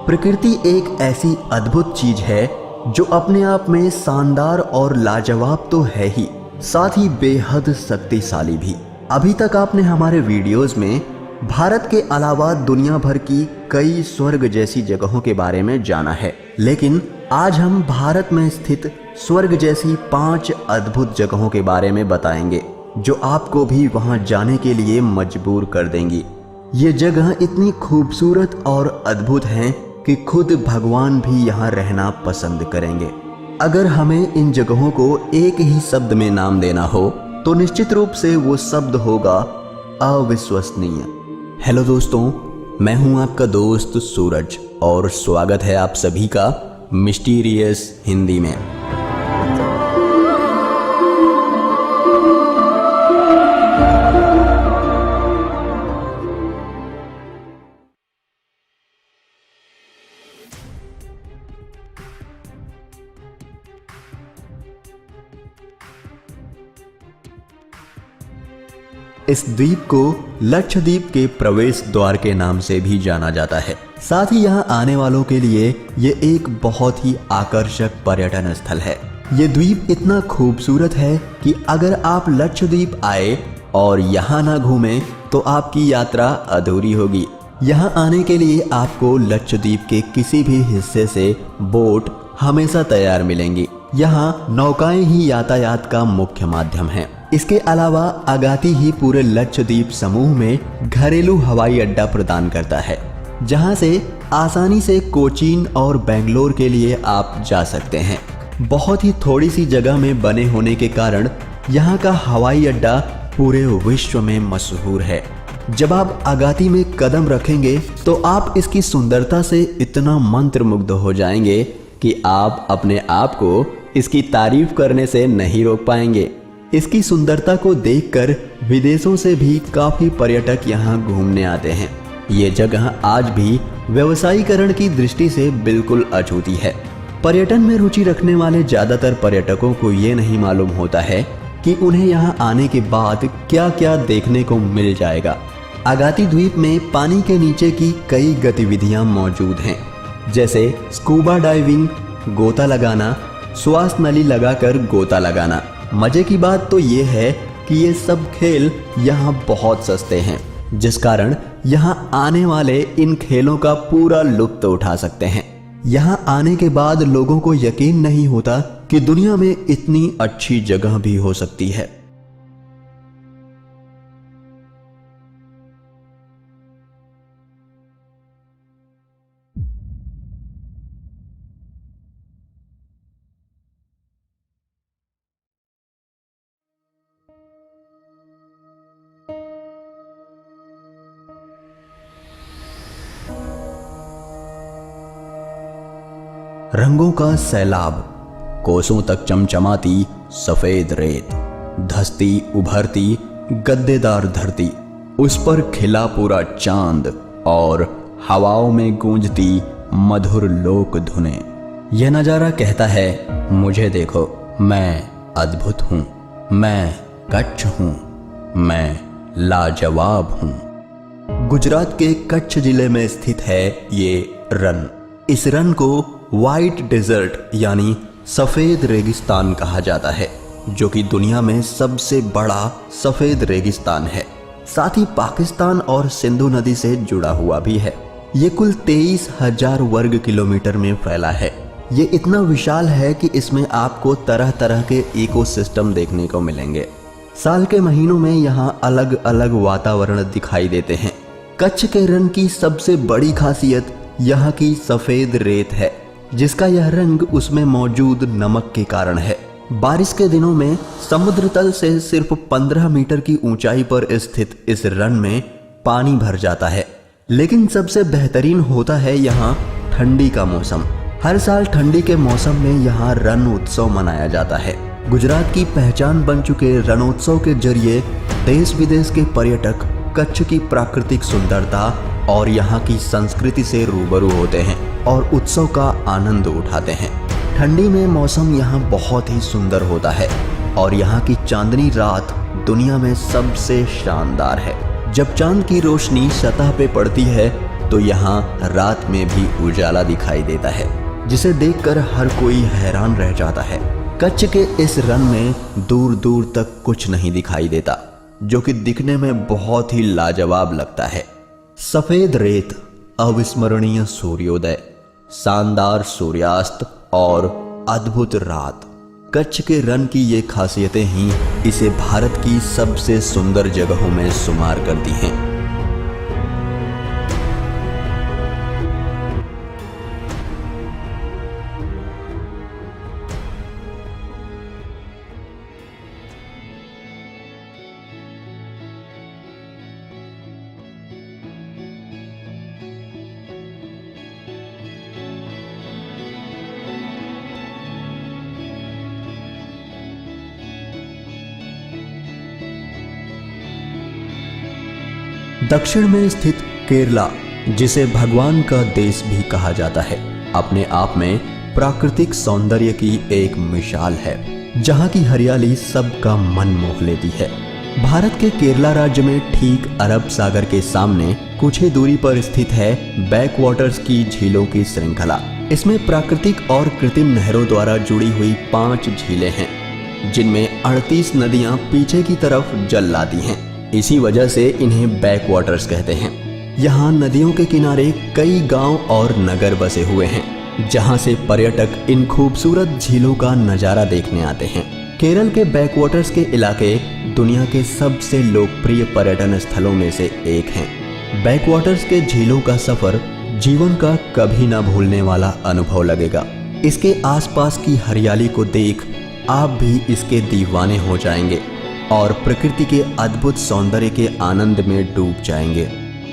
प्रकृति एक ऐसी अद्भुत चीज है जो अपने आप में शानदार और लाजवाब तो है ही, साथ ही बेहद शक्तिशाली भी। अभी तक आपने हमारे वीडियोस में भारत के अलावा दुनिया भर की कई स्वर्ग जैसी जगहों के बारे में जाना है, लेकिन आज हम भारत में स्थित स्वर्ग जैसी 5 अद्भुत जगहों के बारे में बताएंगे जो आपको भी वहां जाने के लिए मजबूर कर देंगी। ये जगह इतनी खूबसूरत और अद्भुत हैं कि खुद भगवान भी यहाँ रहना पसंद करेंगे। अगर हमें इन जगहों को एक ही शब्द में नाम देना हो तो निश्चित रूप से वो शब्द होगा अविश्वसनीय। हेलो दोस्तों, मैं हूं आपका दोस्त सूरज और स्वागत है आप सभी का मिस्टीरियस हिंदी में। इस द्वीप को लक्षद्वीप के प्रवेश द्वार के नाम से भी जाना जाता है। साथ ही यहाँ आने वालों के लिए ये एक बहुत ही आकर्षक पर्यटन स्थल है। ये द्वीप इतना खूबसूरत है कि अगर आप लक्षद्वीप आए और यहाँ ना घूमें तो आपकी यात्रा अधूरी होगी। यहाँ आने के लिए आपको लक्षद्वीप के किसी भी हिस्से से बोट हमेशा तैयार मिलेंगी। यहाँ नौकाएं ही यातायात का मुख्य माध्यम है। इसके अलावा अगाती ही पूरे लक्षद्वीप समूह में घरेलू हवाई अड्डा प्रदान करता है, जहां से आसानी से कोचीन और बेंगलोर के लिए आप जा सकते हैं। बहुत ही थोड़ी सी जगह में बने होने के कारण यहाँ का हवाई अड्डा पूरे विश्व में मशहूर है। जब आप अगाती में कदम रखेंगे तो आप इसकी सुंदरता से इतना मंत्रमुग्ध हो जाएंगे कि आप अपने आप को इसकी तारीफ करने से नहीं रोक पाएंगे। इसकी सुंदरता को देखकर विदेशों से भी काफी पर्यटक यहाँ घूमने आते हैं। ये जगह आज भी व्यवसायीकरण की दृष्टि से बिल्कुल अछूती है। पर्यटन में रुचि रखने वाले ज्यादातर पर्यटकों को ये नहीं मालूम होता है कि उन्हें यहाँ आने के बाद क्या क्या देखने को मिल जाएगा। अगाती द्वीप में पानी के नीचे की कई गतिविधियां मौजूद हैं, जैसे स्कूबा डाइविंग, गोता लगाना, श्वास नली लगाकर गोता लगाना। मजे की बात तो ये है कि ये सब खेल यहाँ बहुत सस्ते हैं, जिस कारण यहाँ आने वाले इन खेलों का पूरा लुत्फ उठा सकते हैं। यहाँ आने के बाद लोगों को यकीन नहीं होता कि दुनिया में इतनी अच्छी जगह भी हो सकती है। रंगों का सैलाब, कोसों तक चमचमाती सफेद रेत, धसती उभरती गद्देदार धरती, उस पर खिला पूरा चांद और हवाओं में गूंजती मधुर लोक धुनें। यह नजारा कहता है, मुझे देखो, मैं अद्भुत हूं, मैं कच्छ हूं, मैं लाजवाब हूं। गुजरात के कच्छ जिले में स्थित है ये रन। इस रन को व्हाइट डेजर्ट यानी सफेद रेगिस्तान कहा जाता है, जो कि दुनिया में सबसे बड़ा सफेद रेगिस्तान है। साथ ही पाकिस्तान और सिंधु नदी से जुड़ा हुआ भी है। ये कुल 23,000 वर्ग किलोमीटर में फैला है। ये इतना विशाल है कि इसमें आपको तरह तरह के इकोसिस्टम देखने को मिलेंगे। साल के महीनों में यहाँ अलग अलग वातावरण दिखाई देते हैं। कच्छ के रन की सबसे बड़ी खासियत यहाँ की सफेद रेत है, जिसका यह रंग उसमें मौजूद नमक के कारण है। बारिश के दिनों में समुद्र तल से सिर्फ 15 मीटर की ऊंचाई पर स्थित इस रन में पानी भर जाता है। लेकिन सबसे बेहतरीन होता है यहाँ ठंडी का मौसम। हर साल ठंडी के मौसम में यहाँ रण उत्सव मनाया जाता है। गुजरात की पहचान बन चुके रणोत्सव के जरिए देश विदेश के पर्यटक कच्छ की प्राकृतिक सुंदरता और यहाँ की संस्कृति से रूबरू होते हैं और उत्सव का आनंद उठाते हैं। ठंडी में मौसम यहाँ बहुत ही सुंदर होता है और यहाँ की चांदनी रात दुनिया में सबसे शानदार है। जब चांद की रोशनी सतह पे पड़ती है तो यहाँ रात में भी उजाला दिखाई देता है, जिसे देखकर हर कोई हैरान रह जाता है। कच्छ के इस रन में दूर दूर तक कुछ नहीं दिखाई देता, जो कि दिखने में बहुत ही लाजवाब लगता है। सफेद रेत, अविस्मरणीय सूर्योदय, शानदार सूर्यास्त और अद्भुत रात, कच्छ के रन की ये खासियतें ही इसे भारत की सबसे सुंदर जगहों में शुमार करती हैं। दक्षिण में स्थित केरला, जिसे भगवान का देश भी कहा जाता है, अपने आप में प्राकृतिक सौंदर्य की एक मिसाल है, जहां की हरियाली सबका मन मोह लेती है। भारत के केरला राज्य में ठीक अरब सागर के सामने कुछ ही दूरी पर स्थित है बैक वाटर्स की झीलों की श्रृंखला। इसमें प्राकृतिक और कृत्रिम नहरों द्वारा जुड़ी हुई 5 झीलें हैं, जिनमें 38 नदियां पीछे की तरफ जल लाती हैं। इसी वजह से इन्हें बैक वाटर्स कहते हैं। यहाँ नदियों के किनारे कई गांव और नगर बसे हुए हैं, जहां से पर्यटक इन खूबसूरत झीलों का नजारा देखने आते हैं। केरल के बैक वाटर्स के इलाके दुनिया के सबसे लोकप्रिय पर्यटन स्थलों में से एक हैं। बैक वाटर्स के झीलों का सफर जीवन का कभी ना भूलने वाला अनुभव लगेगा। इसके आसपास की हरियाली को देख आप भी इसके दीवाने हो जाएंगे और प्रकृति के अद्भुत सौंदर्य के आनंद में डूब जाएंगे।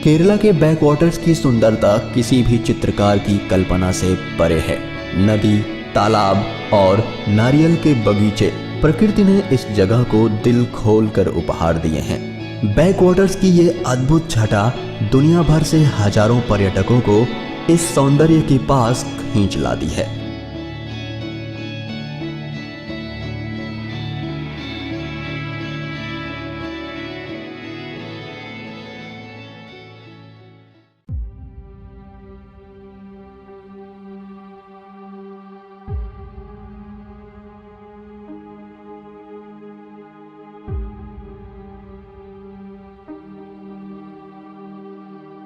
केरला के बैक वाटर्स की सुंदरता किसी भी चित्रकार की कल्पना से परे है। नदी, तालाब और नारियल के बगीचे, प्रकृति ने इस जगह को दिल खोल कर उपहार दिए हैं। बैक वाटर्स की ये अद्भुत छटा दुनिया भर से हजारों पर्यटकों को इस सौंदर्य के पास खींच लाती है।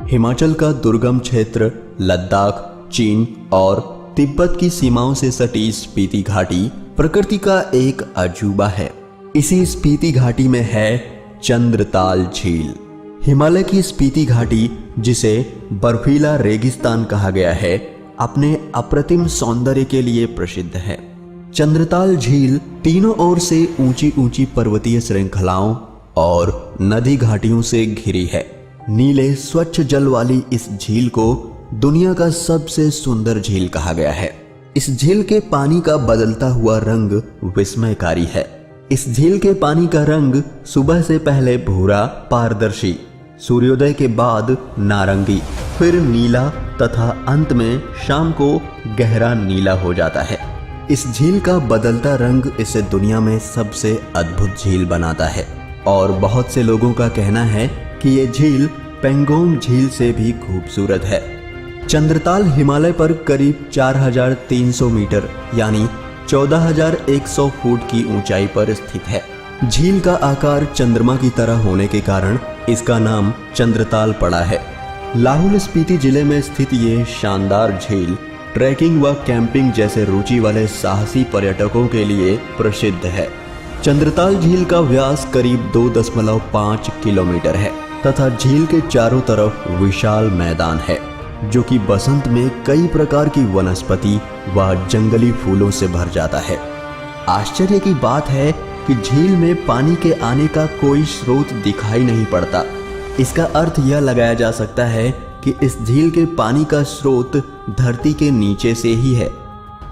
हिमाचल का दुर्गम क्षेत्र लद्दाख, चीन और तिब्बत की सीमाओं से सटी स्पीति घाटी प्रकृति का एक अजूबा है। इसी स्पीति घाटी में है चंद्रताल झील। हिमालय की स्पीति घाटी, जिसे बर्फीला रेगिस्तान कहा गया है, अपने अप्रतिम सौंदर्य के लिए प्रसिद्ध है। चंद्रताल झील तीनों ओर से ऊंची ऊंची पर्वतीय श्रृंखलाओं और नदी घाटियों से घिरी है। नीले स्वच्छ जल वाली इस झील को दुनिया का सबसे सुंदर झील कहा गया है। इस झील के पानी का बदलता हुआ रंग विस्मयकारी है। इस झील के पानी का रंग सुबह से पहले भूरा पारदर्शी, सूर्योदय के बाद नारंगी, फिर नीला तथा अंत में शाम को गहरा नीला हो जाता है। इस झील का बदलता रंग इसे दुनिया में सबसे अद्भुत झील बनाता है और बहुत से लोगों का कहना है कि ये झील पेंगोंग झील से भी खूबसूरत है। चंद्रताल हिमालय पर करीब 4300 मीटर यानी 14100 फुट की ऊंचाई पर स्थित है। झील का आकार चंद्रमा की तरह होने के कारण इसका नाम चंद्रताल पड़ा है। लाहौल स्पीति जिले में स्थित ये शानदार झील ट्रैकिंग व कैंपिंग जैसे रुचि वाले साहसी पर्यटकों के लिए प्रसिद्ध है। चंद्रताल झील का व्यास करीब 2.5 किलोमीटर है तथा झील के चारों तरफ विशाल मैदान है, जो कि बसंत में कई प्रकार की वनस्पति व जंगली फूलों से भर जाता है। आश्चर्य की बात है कि झील में पानी के आने का कोई स्रोत दिखाई नहीं पड़ता। इसका अर्थ यह लगाया जा सकता है कि इस झील के पानी का स्रोत धरती के नीचे से ही है।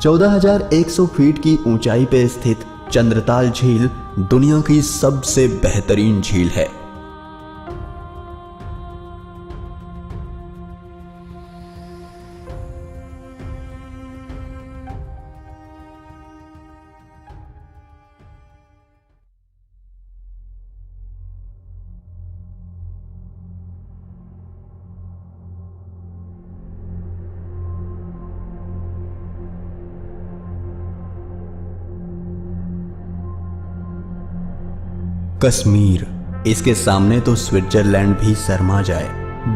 14,100 फीट की ऊंचाई पर स्थित चंद्रताल झील दुनिया की सबसे बेहतरीन झील है। कश्मीर, इसके सामने तो स्विट्जरलैंड भी शर्मा जाए।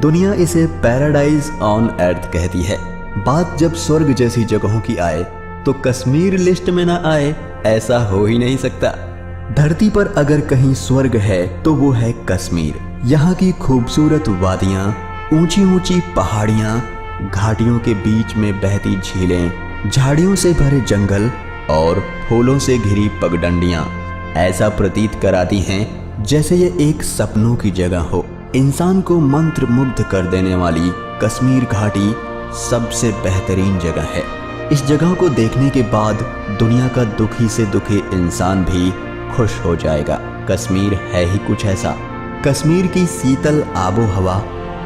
दुनिया इसे पैराडाइज ऑन अर्थ कहती है। बात जब स्वर्ग जैसी जगहों की आए तो कश्मीर लिस्ट में ना आए, ऐसा हो ही नहीं सकता। धरती पर अगर कहीं स्वर्ग है तो वो है कश्मीर। यहाँ की खूबसूरत वादियाँ, ऊंची ऊंची पहाड़ियाँ, घाटियों के बीच में बहती झीलें, झाड़ियों से भरे जंगल और फूलों से घिरी पगडंडियाँ ऐसा प्रतीत कराती हैं जैसे ये एक सपनों की जगह हो। इंसान को मंत्र मुग्ध कर देने वाली कश्मीर घाटी सबसे बेहतरीन जगह है। इस जगह को देखने के बाद दुनिया का दुखी से दुखी इंसान भी खुश हो जाएगा। कश्मीर है ही कुछ ऐसा। कश्मीर की शीतल आबो हवा,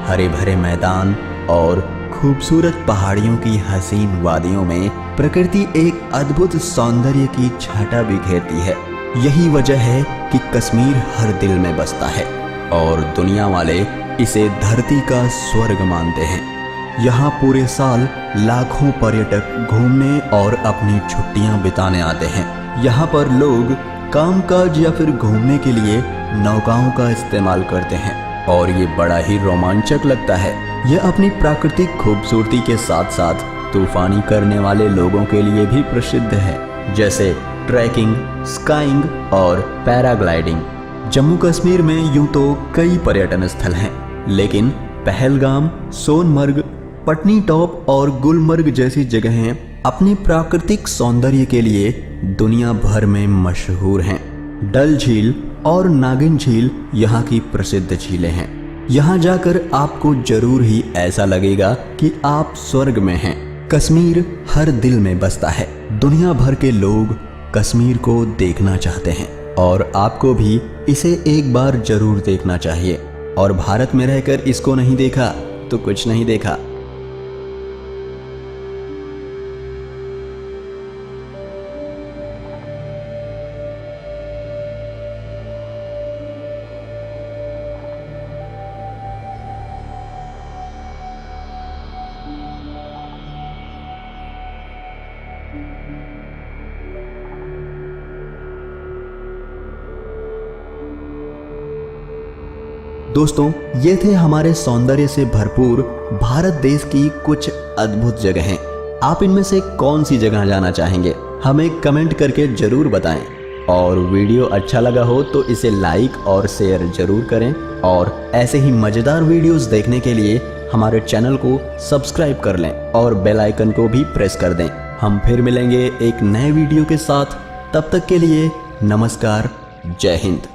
हरे भरे मैदान और खूबसूरत पहाड़ियों की हसीन वादियों में प्रकृति एक अद्भुत सौंदर्य की छटा बिखेरती है। यही वजह है कि कश्मीर हर दिल में बसता है और दुनिया वाले इसे धरती का स्वर्ग मानते हैं। यहाँ पूरे साल लाखों पर्यटक घूमने और अपनी छुट्टियाँ बिताने आते हैं। यहाँ पर लोग कामकाज या फिर घूमने के लिए नौकाओं का इस्तेमाल करते हैं और ये बड़ा ही रोमांचक लगता है। यह अपनी प्राकृतिक खूबसूरती के साथ साथ तूफानी करने वाले लोगों के लिए भी प्रसिद्ध है, जैसे ट्रैकिंग, स्काइंग और पैराग्लाइडिंग। जम्मू कश्मीर में यूं तो कई पर्यटन स्थल हैं, लेकिन पहलगाम, सोनमर्ग, पटनी टॉप और गुलमर्ग जैसी जगहें अपने प्राकृतिक सौंदर्य के लिए दुनिया भर में मशहूर हैं। डल झील और नागिन झील यहाँ की प्रसिद्ध झीलें हैं। यहाँ जाकर आपको जरूर ही ऐसा लगेगा कि आप स्वर्ग में हैं। कश्मीर हर दिल में बसता है। दुनिया भर के लोग कश्मीर को देखना चाहते हैं और आपको भी इसे एक बार जरूर देखना चाहिए। और भारत में रहकर इसको नहीं देखा तो कुछ नहीं देखा। दोस्तों, ये थे हमारे सौंदर्य से भरपूर भारत देश की कुछ अद्भुत जगहें। आप इनमें से कौन सी जगह जाना चाहेंगे, हमें कमेंट करके जरूर बताएं। और वीडियो अच्छा लगा हो तो इसे लाइक और शेयर जरूर करें। और ऐसे ही मज़ेदार वीडियोस देखने के लिए हमारे चैनल को सब्सक्राइब कर लें और बेल आइकन को भी प्रेस कर दें। हम फिर मिलेंगे एक नए वीडियो के साथ। तब तक के लिए नमस्कार, जय हिंद।